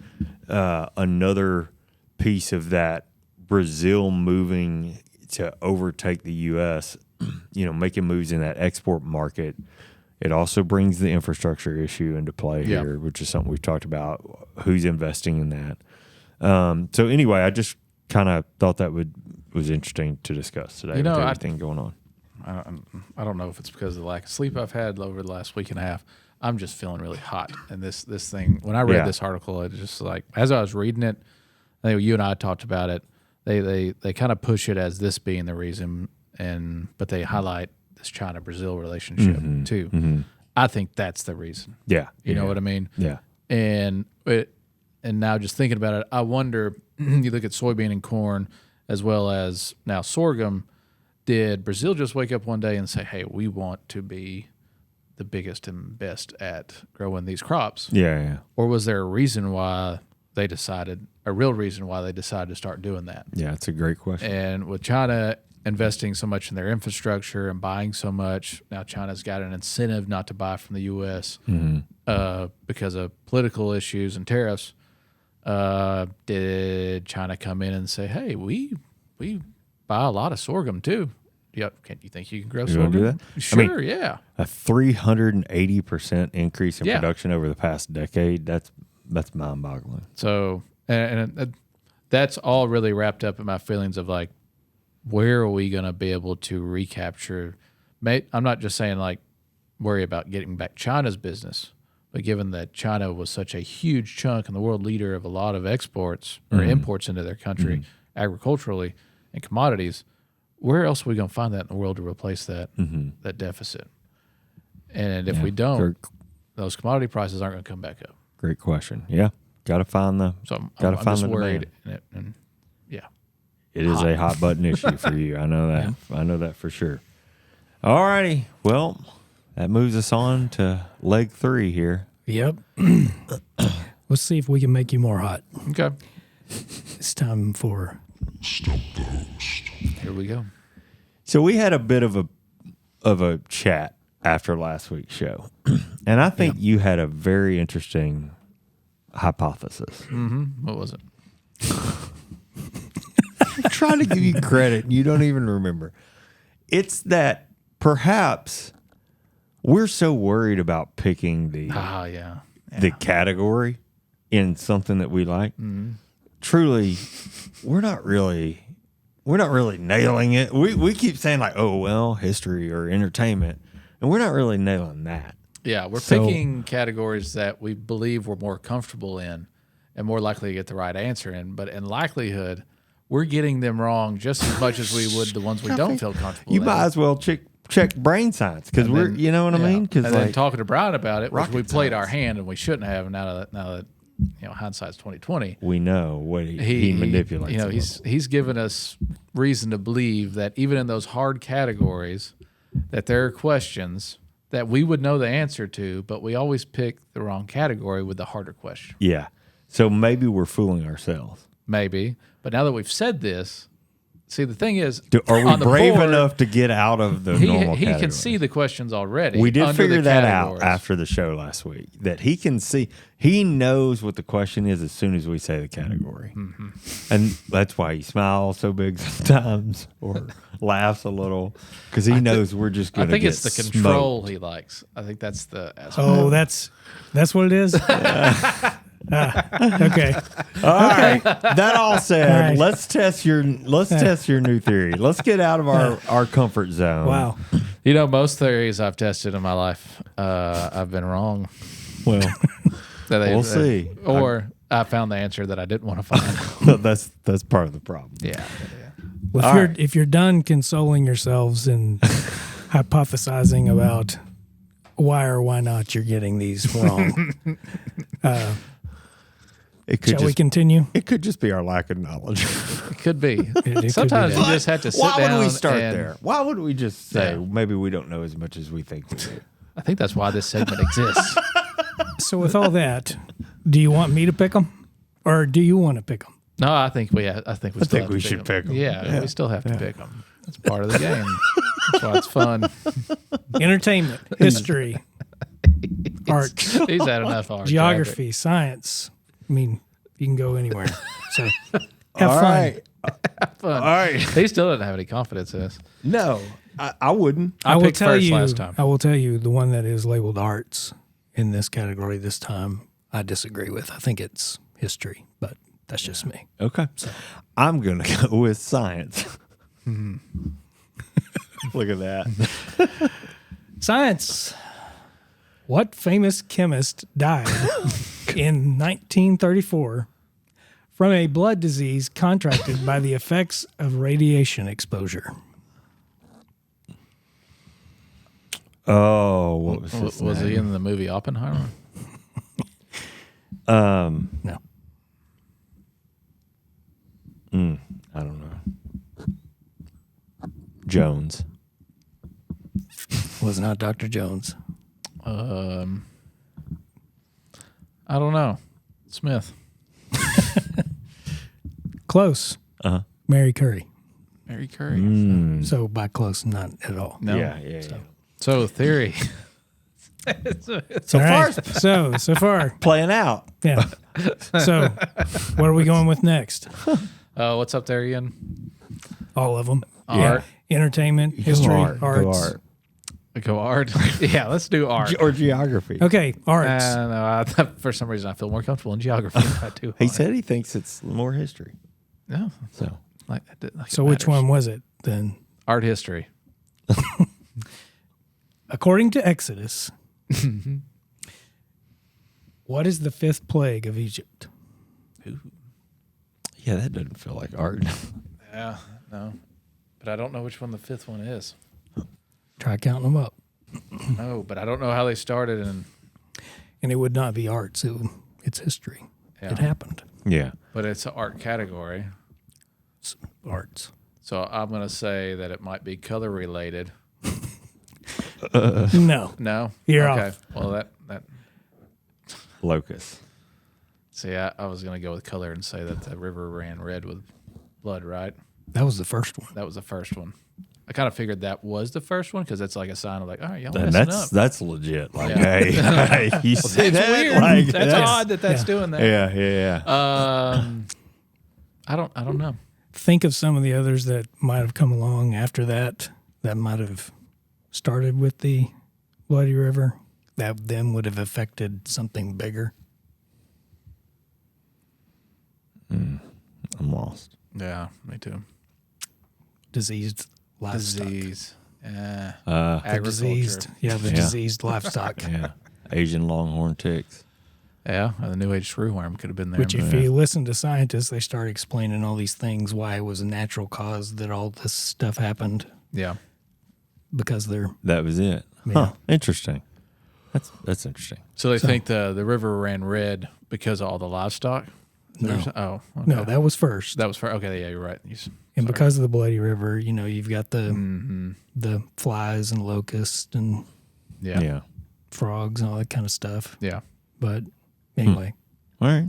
[SPEAKER 1] another piece of that Brazil moving to overtake the U.S., making moves in that export market. It also brings the infrastructure issue into play here, which is something we've talked about, who's investing in that. So anyway, I just kind of thought that was interesting to discuss today with everything going on.
[SPEAKER 3] I don't know if it's because of the lack of sleep I've had over the last week and a half. I'm just feeling really hot. And this thing, when I read this article, it just like, as I was reading it, I think you and I talked about it, they kind of push it as this being the reason, but they highlight this China-Brazil relationship too. Mm-hmm. I think that's the reason.
[SPEAKER 1] Yeah.
[SPEAKER 3] You know what I mean?
[SPEAKER 1] Yeah.
[SPEAKER 3] And now just thinking about it, I wonder, you look at soybean and corn as well as now sorghum, did Brazil just wake up one day and say, hey, we want to be the biggest and best at growing these crops?
[SPEAKER 1] Yeah.
[SPEAKER 3] Or was there a real reason why they decided to start doing that?
[SPEAKER 1] Yeah, that's a great question.
[SPEAKER 3] And with China investing so much in their infrastructure and buying so much, now China's got an incentive not to buy from the U.S. Because of political issues and tariffs. Did China come in and say, hey, we buy a lot of sorghum too? Yep. You think you can grow sorghum?
[SPEAKER 1] Do that?
[SPEAKER 3] Sure, yeah.
[SPEAKER 1] A 380% increase in production over the past decade, that's mind-boggling.
[SPEAKER 3] So, and that's all really wrapped up in my feelings of like, where are we going to be able to recapture? I'm not just saying like worry about getting back China's business, but given that China was such a huge chunk and the world leader of a lot of exports or imports into their country agriculturally and commodities, where else are we going to find that in the world to replace that deficit? And if we don't, those commodity prices aren't going to come back up.
[SPEAKER 1] Great question. Yeah, got to find the.
[SPEAKER 3] So I'm just worried. And
[SPEAKER 1] it is a hot button issue for you. I know that. Yeah. I know that for sure. All righty. Well, that moves us on to leg 3 here.
[SPEAKER 4] Yep. Let's see if we can make you more hot.
[SPEAKER 3] Okay.
[SPEAKER 4] It's time for
[SPEAKER 3] Stump the Host. Here we go.
[SPEAKER 1] So we had a bit of a chat after last week's show, and I think you had a very interesting hypothesis.
[SPEAKER 3] Mm-hmm. What was it?
[SPEAKER 1] I'm trying to give you credit, and you don't even remember. It's that perhaps we're so worried about picking the category in something that we like. Mm-hmm. Truly, we're not really nailing it. We keep saying like, oh well, history or entertainment, and we're not really nailing that.
[SPEAKER 3] Yeah, we're picking categories that we believe we're more comfortable in and more likely to get the right answer in. But in likelihood, we're getting them wrong just as much as we would the ones we don't feel comfortable in.
[SPEAKER 1] You might as well check brain science because you know what I mean?
[SPEAKER 3] And then talking to Brian about it, which we played our hand and we shouldn't have. Now that hindsight's 2020.
[SPEAKER 1] We know what he manipulates.
[SPEAKER 3] He's given us reason to believe that even in those hard categories, that there are questions that we would know the answer to, but we always pick the wrong category with the harder question.
[SPEAKER 1] Yeah. So maybe we're fooling ourselves.
[SPEAKER 3] Maybe. But now that we've said this, see, the thing is,
[SPEAKER 1] are we brave enough to get out of the normal categories?
[SPEAKER 3] He can see the questions already.
[SPEAKER 1] We did figure that out after the show last week, that he can see. He knows what the question is as soon as we say the category. Mm-hmm. And that's why he smiles so big sometimes or laughs a little because he knows we're just going
[SPEAKER 3] I
[SPEAKER 1] to
[SPEAKER 3] think
[SPEAKER 1] get
[SPEAKER 3] it's the control
[SPEAKER 1] smoked.
[SPEAKER 3] he likes. I think that's the aspect.
[SPEAKER 4] Oh, that's what it is. Okay.
[SPEAKER 1] All right. That all said,
[SPEAKER 4] All right.
[SPEAKER 1] let's test your new theory. Let's get out of our comfort zone.
[SPEAKER 4] Wow.
[SPEAKER 3] You know, most theories I've tested in my life, I've been wrong.
[SPEAKER 1] Well,
[SPEAKER 3] That
[SPEAKER 1] we'll see.
[SPEAKER 3] Or I found the answer that I didn't want to find.
[SPEAKER 1] that's part of the problem.
[SPEAKER 3] Yeah.
[SPEAKER 4] Well, if you're done consoling yourselves and hypothesizing about why or why not you're getting these wrong, shall we continue?
[SPEAKER 1] It could just be our lack of knowledge.
[SPEAKER 3] It could be.
[SPEAKER 4] It
[SPEAKER 3] Sometimes
[SPEAKER 4] could be
[SPEAKER 3] you just have to sit
[SPEAKER 1] Why
[SPEAKER 3] down.
[SPEAKER 1] would we start
[SPEAKER 3] and-
[SPEAKER 1] there? Why would we just say
[SPEAKER 3] Yeah.
[SPEAKER 1] maybe we don't know as much as we think we do?
[SPEAKER 3] I think that's why this segment exists.
[SPEAKER 4] So with all that, do you want me to pick them, or do you want to pick them?
[SPEAKER 3] No, I think we still
[SPEAKER 1] think
[SPEAKER 3] have
[SPEAKER 1] we
[SPEAKER 3] to
[SPEAKER 1] should
[SPEAKER 3] pick 'em.
[SPEAKER 1] pick 'em.
[SPEAKER 3] Yeah, we still have to pick them. That's part of the game. That's why it's fun.
[SPEAKER 4] Entertainment, history, art,
[SPEAKER 3] He's had enough art.
[SPEAKER 4] geography, science. I mean, you can go anywhere. So have
[SPEAKER 1] All
[SPEAKER 4] fun.
[SPEAKER 1] right.
[SPEAKER 3] Fun.
[SPEAKER 1] All right.
[SPEAKER 3] He still doesn't have any confidence in us.
[SPEAKER 1] No, I wouldn't.
[SPEAKER 3] I
[SPEAKER 4] will
[SPEAKER 3] picked
[SPEAKER 4] tell
[SPEAKER 3] first
[SPEAKER 4] you.
[SPEAKER 3] last time.
[SPEAKER 4] I will tell you the one that is labeled arts in this category this time. I disagree with. I think it's history, but that's just me.
[SPEAKER 1] Okay. I'm going to go with science. Look at that.
[SPEAKER 4] Science. What famous chemist died in 1934 from a blood disease contracted by the effects of radiation exposure?
[SPEAKER 1] Oh, what was his
[SPEAKER 3] Was he
[SPEAKER 1] name?
[SPEAKER 3] in the movie Oppenheimer?
[SPEAKER 4] No.
[SPEAKER 1] I don't know. Jones.
[SPEAKER 4] Was not Dr. Jones.
[SPEAKER 3] I don't know. Smith.
[SPEAKER 4] Close.
[SPEAKER 1] Uh-huh.
[SPEAKER 4] Mary Curry.
[SPEAKER 3] Mary Curry.
[SPEAKER 4] So by close, not at all.
[SPEAKER 3] No.
[SPEAKER 1] Yeah.
[SPEAKER 3] So theory.
[SPEAKER 1] So
[SPEAKER 4] All
[SPEAKER 1] far,
[SPEAKER 4] right. So far,
[SPEAKER 1] playing out.
[SPEAKER 4] yeah. So, what are we going with next?
[SPEAKER 3] What's up there, Ian?
[SPEAKER 4] All of them.
[SPEAKER 3] Art.
[SPEAKER 4] Entertainment, history,
[SPEAKER 1] art. Go
[SPEAKER 4] arts.
[SPEAKER 1] art.
[SPEAKER 3] Go art. Yeah, let's do art.
[SPEAKER 1] Or geography.
[SPEAKER 4] Okay, arts.
[SPEAKER 3] No, for some reason, I feel more comfortable in geography than I do.
[SPEAKER 1] He
[SPEAKER 3] art.
[SPEAKER 1] said he thinks it's more history.
[SPEAKER 3] No.
[SPEAKER 1] So
[SPEAKER 3] Like
[SPEAKER 4] So which one was it then?
[SPEAKER 3] Art history.
[SPEAKER 4] According to Exodus, what is the fifth plague of Egypt?
[SPEAKER 1] yeah, that doesn't feel like art.
[SPEAKER 3] Yeah. No. But I don't know which one the fifth one is.
[SPEAKER 4] Try counting them up.
[SPEAKER 3] No, but I don't know how they started.
[SPEAKER 4] And it would not be arts. It's history.
[SPEAKER 3] Yeah.
[SPEAKER 4] It happened.
[SPEAKER 1] Yeah.
[SPEAKER 3] But it's an art category.
[SPEAKER 4] It's arts.
[SPEAKER 3] So I'm going to say that it might be color related.
[SPEAKER 4] No.
[SPEAKER 3] No?
[SPEAKER 4] You're
[SPEAKER 3] okay.
[SPEAKER 4] off.
[SPEAKER 3] Well, that
[SPEAKER 1] Locus.
[SPEAKER 3] see, I was going to go with color and say that the river ran red with blood, right?
[SPEAKER 4] That was the first one.
[SPEAKER 3] That was the first one. I kind of figured that was the first one because that's like a sign of like, all right, y'all
[SPEAKER 1] And
[SPEAKER 3] messing up.
[SPEAKER 1] that's legit. Like,
[SPEAKER 3] Yeah.
[SPEAKER 1] hey, you see
[SPEAKER 3] That's
[SPEAKER 1] that?
[SPEAKER 3] weird.
[SPEAKER 1] Like,
[SPEAKER 3] that's odd that that's
[SPEAKER 4] yeah.
[SPEAKER 3] doing that.
[SPEAKER 1] Yeah.
[SPEAKER 3] I don't know.
[SPEAKER 4] Think of some of the others that might have come along after that might have started with the Bloody River that then would have affected something bigger.
[SPEAKER 1] I'm lost.
[SPEAKER 3] Yeah, me too.
[SPEAKER 4] Diseased livestock.
[SPEAKER 3] Disease.
[SPEAKER 4] The
[SPEAKER 3] Agriculture.
[SPEAKER 4] diseased, the diseased livestock.
[SPEAKER 1] Yeah. Asian longhorn ticks.
[SPEAKER 3] Yeah, the New Age screwworm could have been there.
[SPEAKER 4] Which, if you listen to scientists, they start explaining all these things, why it was a natural cause that all this stuff happened
[SPEAKER 3] yeah.
[SPEAKER 4] because they're
[SPEAKER 1] That was it.
[SPEAKER 4] Yeah.
[SPEAKER 1] Huh. Interesting. That's interesting.
[SPEAKER 3] So they think the river ran red because of all the livestock?
[SPEAKER 4] No.
[SPEAKER 3] Oh, okay.
[SPEAKER 4] no, that was first.
[SPEAKER 3] That was for okay. Yeah, you're right.
[SPEAKER 4] And because of the Bloody River, you've got the flies and locusts and
[SPEAKER 3] yeah,
[SPEAKER 1] Yeah.
[SPEAKER 4] frogs and all that kind of stuff.
[SPEAKER 3] yeah.
[SPEAKER 4] But anyway,
[SPEAKER 1] All right.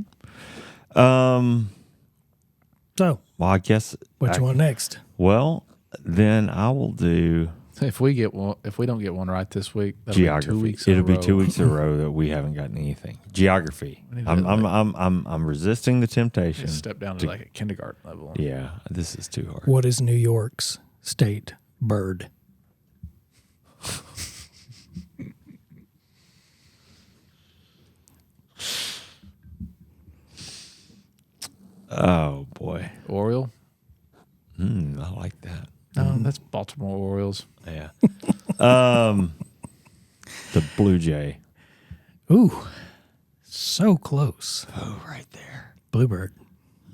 [SPEAKER 4] so
[SPEAKER 1] Well, I guess.
[SPEAKER 4] what you want next?
[SPEAKER 1] Well, then I will do
[SPEAKER 3] If we don't get one right this week, that'll be 2
[SPEAKER 1] geography.
[SPEAKER 3] weeks. in a
[SPEAKER 1] It'll be
[SPEAKER 3] row.
[SPEAKER 1] 2 weeks in a row that we haven't gotten anything. Geography.
[SPEAKER 3] We need to
[SPEAKER 1] I'm resisting the temptation.
[SPEAKER 3] Step down to like a kindergarten level.
[SPEAKER 1] Yeah, this is too hard.
[SPEAKER 4] What is New York's state bird?
[SPEAKER 1] Oh boy,
[SPEAKER 3] Oriole?
[SPEAKER 1] I like that.
[SPEAKER 3] No, that's Baltimore Orioles.
[SPEAKER 1] Yeah. The blue jay.
[SPEAKER 4] Ooh, so close.
[SPEAKER 1] Oh, right there.
[SPEAKER 4] Bluebird.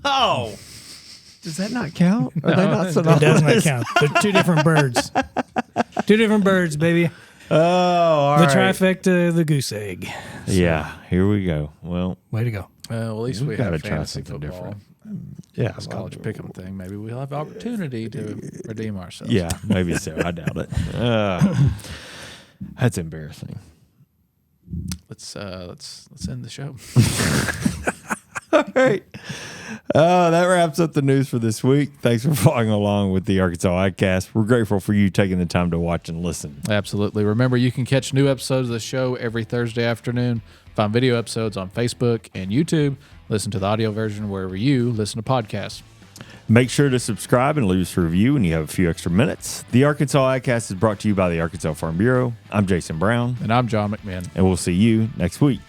[SPEAKER 1] Oh, does that not count? Are they not
[SPEAKER 4] It does not count. They're two different birds. Two different birds, baby.
[SPEAKER 1] Oh, all
[SPEAKER 4] The
[SPEAKER 1] right.
[SPEAKER 4] trifecta, the goose egg.
[SPEAKER 1] Yeah, here we go. Well,
[SPEAKER 4] Way to go.
[SPEAKER 3] Well, at least
[SPEAKER 1] We've
[SPEAKER 3] we
[SPEAKER 1] gotta
[SPEAKER 3] have
[SPEAKER 1] try
[SPEAKER 3] fantasy
[SPEAKER 1] something
[SPEAKER 3] football.
[SPEAKER 1] different. yeah,
[SPEAKER 3] This college pick'em thing. Maybe we'll have opportunity to redeem ourselves.
[SPEAKER 1] yeah, maybe so. I doubt it. That's embarrassing.
[SPEAKER 3] Let's end the show.
[SPEAKER 1] All right. That wraps up the news for this week. Thanks for following along with the Arkansas iCast. We're grateful for you taking the time to watch and listen.
[SPEAKER 3] Absolutely. Remember, you can catch new episodes of the show every Thursday afternoon. Find video episodes on Facebook and YouTube. Listen to the audio version wherever you listen to podcasts.
[SPEAKER 1] Make sure to subscribe and leave us a review when you have a few extra minutes. The Arkansas iCast is brought to you by the Arkansas Farm Bureau. I'm Jason Brown,
[SPEAKER 3] And I'm John McMahon.
[SPEAKER 1] and we'll see you next week.